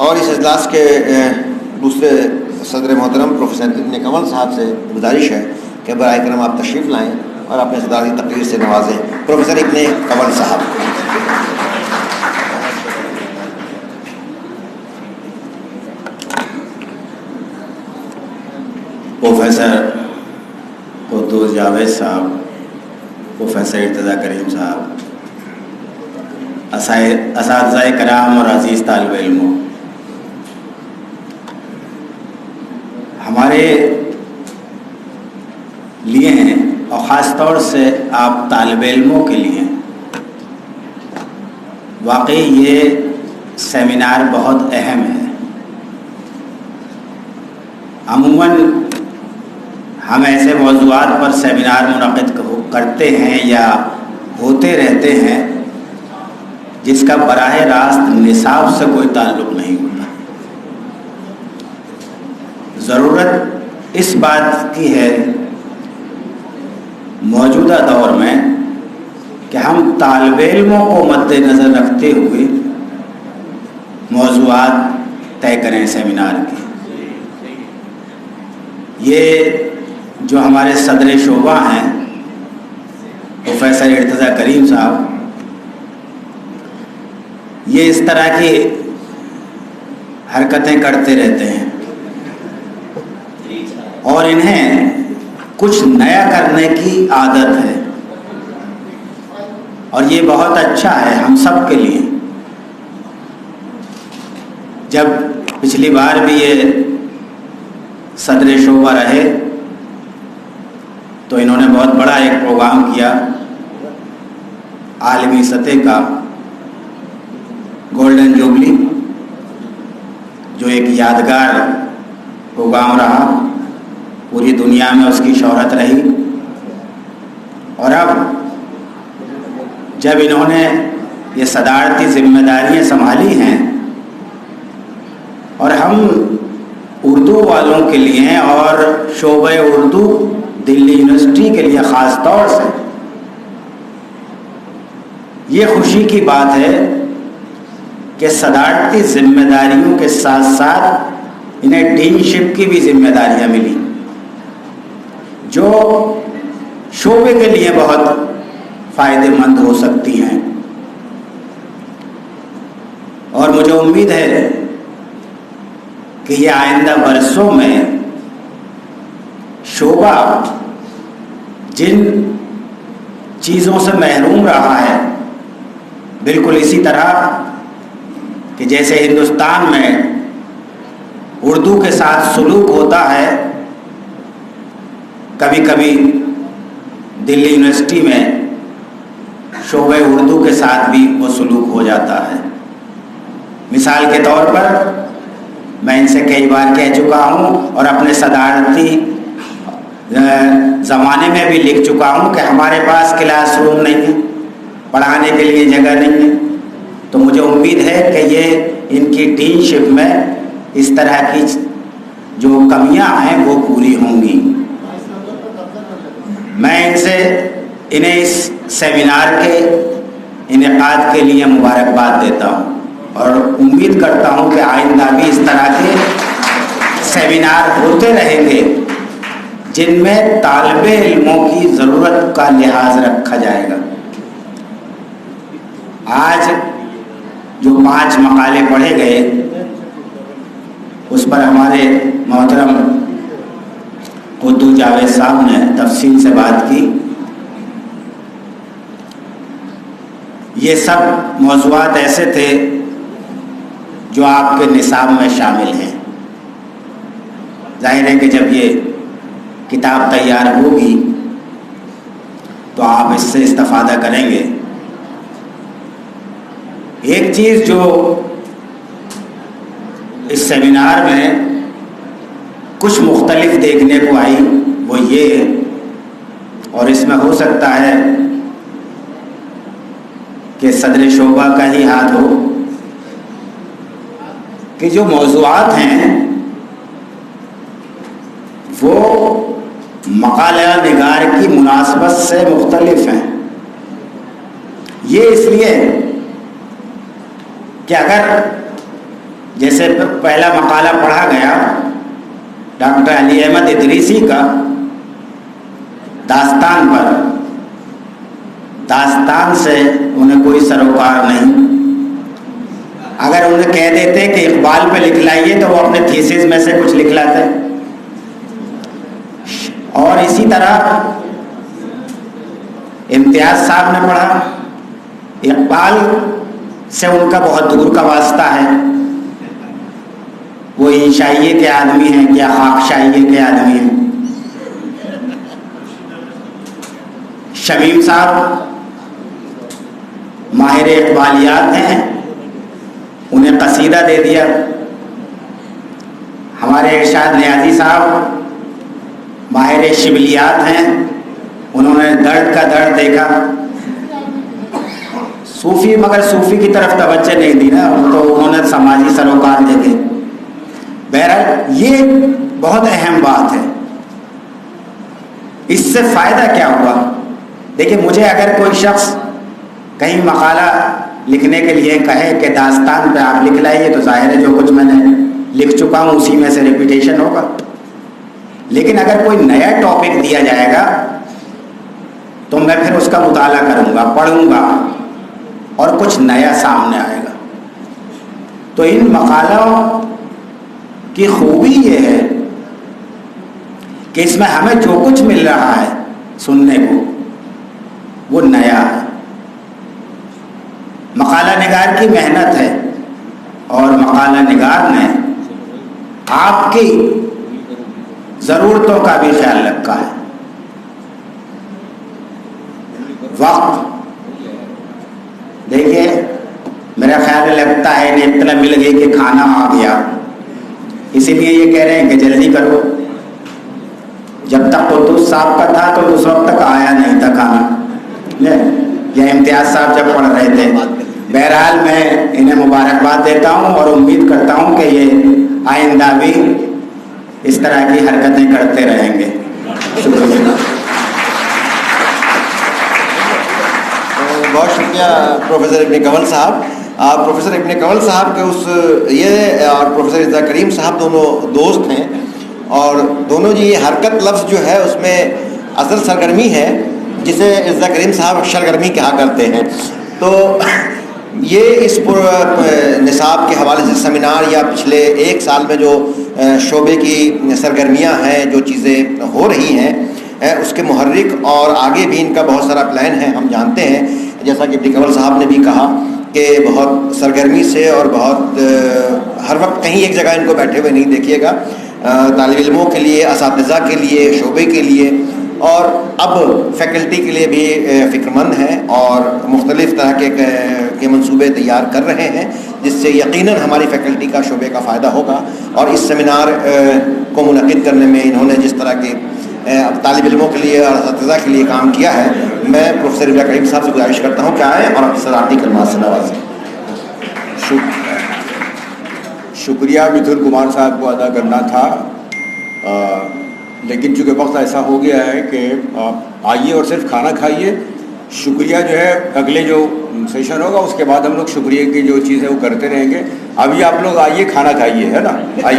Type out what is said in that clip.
اور اس اجلاس کے دوسرے صدر محترم پروفیسر ابن کنول صاحب سے گزارش ہے کہ برائے کرم آپ تشریف لائیں اور اپنے صدارتی تقریر سے نوازیں پروفیسر ابن کنول صاحب. پروفیسر قدوس جاوید صاحب، پروفیسر ارتضیٰ کریم صاحب، اساتذہ کرام اور عزیز طالب علموں، ہمارے لیے ہیں اور خاص طور سے آپ طالب علموں کے لیے واقعی یہ سیمینار بہت اہم ہے. عموماً ہم ایسے موضوعات پر سیمینار منعقد کرتے ہیں یا ہوتے رہتے ہیں جس کا براہ راست نصاب سے کوئی تعلق نہیں ہوتا. ضرورت اس بات کی ہے موجودہ دور میں کہ ہم طالب علموں کو مد نظر رکھتے ہوئے موضوعات طے کریں سیمینار کے. یہ جو ہمارے صدر شعبہ ہیں پروفیسر ارتضیٰ کریم صاحب، یہ اس طرح کی حرکتیں کرتے رہتے ہیں اور انہیں کچھ نیا کرنے کی عادت ہے اور یہ بہت اچھا ہے ہم سب کے لیے. جب پچھلی بار بھی یہ صدر شعبہ رہے تو انہوں نے بہت بڑا ایک پروگرام کیا عالمی سطح کا، گولڈن جوبلی، جو ایک یادگار پروگرام رہا، پوری دنیا میں اس کی شہرت رہی. اور اب جب انہوں نے یہ صدارتی ذمہ داریاں سنبھالی ہیں اور ہم اردو والوں کے لیے اور شعبہ اردو دلی یونیورسٹی کے لیے خاص طور سے یہ خوشی کی بات ہے کہ صدارتی ذمہ داریوں کے ساتھ ساتھ انہیں ڈین شپ کی بھی ذمہ داریاں ملی جو شعبے کے لیے بہت فائدہ مند ہو سکتی ہیں. اور مجھے امید ہے کہ یہ آئندہ برسوں میں شعبہ جن چیزوں سے محروم رہا ہے، بالکل اسی طرح کہ جیسے ہندوستان میں اردو کے ساتھ سلوک ہوتا ہے، کبھی کبھی دلی یونیورسٹی میں شعبہ اردو کے ساتھ بھی وہ سلوک ہو جاتا ہے. مثال کے طور پر میں ان سے کئی بار کہہ چکا ہوں اور اپنے صدارتی زمانے میں بھی لکھ چکا ہوں کہ ہمارے پاس کلاس روم نہیں ہے، پڑھانے کے لیے جگہ نہیں ہے. تو مجھے امید ہے کہ یہ ان کی ڈین شپ میں اس طرح کی جو کمیاں ہیں وہ پوری ہوں گی. میں انہیں اس سیمینار کے انعقاد کے لیے مبارکباد دیتا ہوں اور امید کرتا ہوں کہ آئندہ بھی اس طرح کے سیمینار ہوتے رہیں گے جن میں طالب علموں کی ضرورت کا لحاظ رکھا جائے گا. آج جو 5 مقالے پڑھے گئے اس پر ہمارے محترم قدوس جاوید صاحب نے تفصیل سے بات کی. یہ سب موضوعات ایسے تھے جو آپ کے نصاب میں شامل ہیں. ظاہر ہے کہ جب یہ کتاب تیار ہوگی تو آپ اس سے استفادہ کریں گے. ایک چیز جو اس سیمینار میں کچھ مختلف دیکھنے کو آئی وہ یہ، اور اس میں ہو سکتا ہے کہ صدر شعبہ کا ہی ہاتھ ہو، کہ جو موضوعات ہیں وہ مقالہ نگار کی مناسبت سے مختلف ہیں. یہ اس لیے کہ اگر جیسے پہلا مقالہ پڑھا گیا ڈاکٹر علی احمد ادریسی کا داستان پر، داستان سے انہیں کوئی سروکار نہیں. اگر انہیں کہہ دیتے کہ اقبال پہ لکھ لائیے تو وہ اپنے تھیسس میں سے کچھ لکھ لاتے. اور اسی طرح امتیاز صاحب نے پڑھا، اقبال سے ان کا بہت دور کا واسطہ ہے. وہ عیشائیے کے آدمی ہیں کیا خاکشائیے کے آدمی ہیں. شمیم صاحب ماہر اقبالیات ہیں، انہیں قصیدہ دے دیا. ہمارے ارشاد نیازی صاحب ماہر شبلیات ہیں، انہوں نے درد کا درد دیکھا. صوفی مگر صوفی کی طرف توجہ نہیں دی نا، تو انہوں نے سماجی سروکار دیکھے. بہرحال یہ بہت اہم بات ہے. اس سے فائدہ کیا ہوا؟ دیکھیں، مجھے اگر کوئی شخص کہیں مقالہ لکھنے کے لیے کہے کہ داستان پہ آپ لکھ لائیے، تو ظاہر ہے جو کچھ میں نے لکھ چکا ہوں اسی میں سے ریپیٹیشن ہوگا. لیکن اگر کوئی نیا ٹاپک دیا جائے گا تو میں پھر اس کا مطالعہ کروں گا، پڑھوں گا اور کچھ نیا سامنے آئے گا. تو ان مقالوں کی خوبی یہ ہے کہ اس میں ہمیں جو کچھ مل رہا ہے سننے کو وہ نیا ہے. مقالہ نگار کی محنت ہے اور مقالہ نگار نے آپ کی ضرورتوں کا بھی خیال رکھا ہے. وقت دیکھیے، میرا خیال لگتا ہے انہیں اطلاع مل گئی کہ کھانا آ گیا، اسی لیے یہ کہہ رہے ہیں کہ جلدی کرو. جب تک قدوس صاحب کا تھا تو اس وقت تک آیا نہیں تھا کھانا، یا امتیاز صاحب جب پڑھ رہے تھے. بہرحال میں انہیں مبارکباد دیتا ہوں اور امید کرتا ہوں کہ یہ آئندہ بھی اس طرح کی حرکتیں کرتے رہیں گے. شکریہ. بہت شکریہ پروفیسر ابن کنول صاحب. پروفیسر ابن کنول صاحب کے اور پروفیسر رضا کریم صاحب دونوں دوست ہیں، اور دونوں جی یہ حرکت لفظ جو ہے اس میں اصل سرگرمی ہے، جسے رضا کریم صاحب سرگرمی کہا کرتے ہیں. تو یہ اس نصاب کے حوالے سے سیمینار یا پچھلے ایک سال میں جو شعبے کی سرگرمیاں ہیں، جو چیزیں ہو رہی ہیں، اس کے محرک اور آگے بھی ان کا بہت سارا پلان ہے. ہم جانتے ہیں، جیسا کہ ابن کنول صاحب نے بھی کہا کہ بہت سرگرمی سے اور بہت ہر وقت کہیں ایک جگہ ان کو بیٹھے ہوئے نہیں دیکھیے گا. طالب علموں کے لیے، اساتذہ کے لیے، شعبے کے لیے اور اب فیکلٹی کے لیے بھی فکر مند ہیں اور مختلف طرح کے منصوبے تیار کر رہے ہیں، جس سے یقیناً ہماری فیکلٹی کا، شعبے کا فائدہ ہوگا. اور اس سیمینار کو منعقد کرنے میں انہوں نے جس طرح کے طالب علموں کے لیے اور اساتذہ کے لیے کام کیا ہے، میں پروفیسر رضا کریم صاحب سے گزارش کرتا ہوں کہ آئیں اور اپنے صدارتی کلمات سے نوازیں. شکریہ متھن کمار صاحب کو ادا کرنا تھا، لیکن چونکہ وقت ایسا ہو گیا ہے کہ آپ آئیے اور صرف کھانا کھائیے. شکریہ جو ہے اگلے جو سیشن ہوگا اس کے بعد ہم لوگ شکریہ کی جو چیز ہے وہ کرتے رہیں گے. ابھی آپ لوگ آئیے، کھانا کھائیے، ہے نا. آئیے.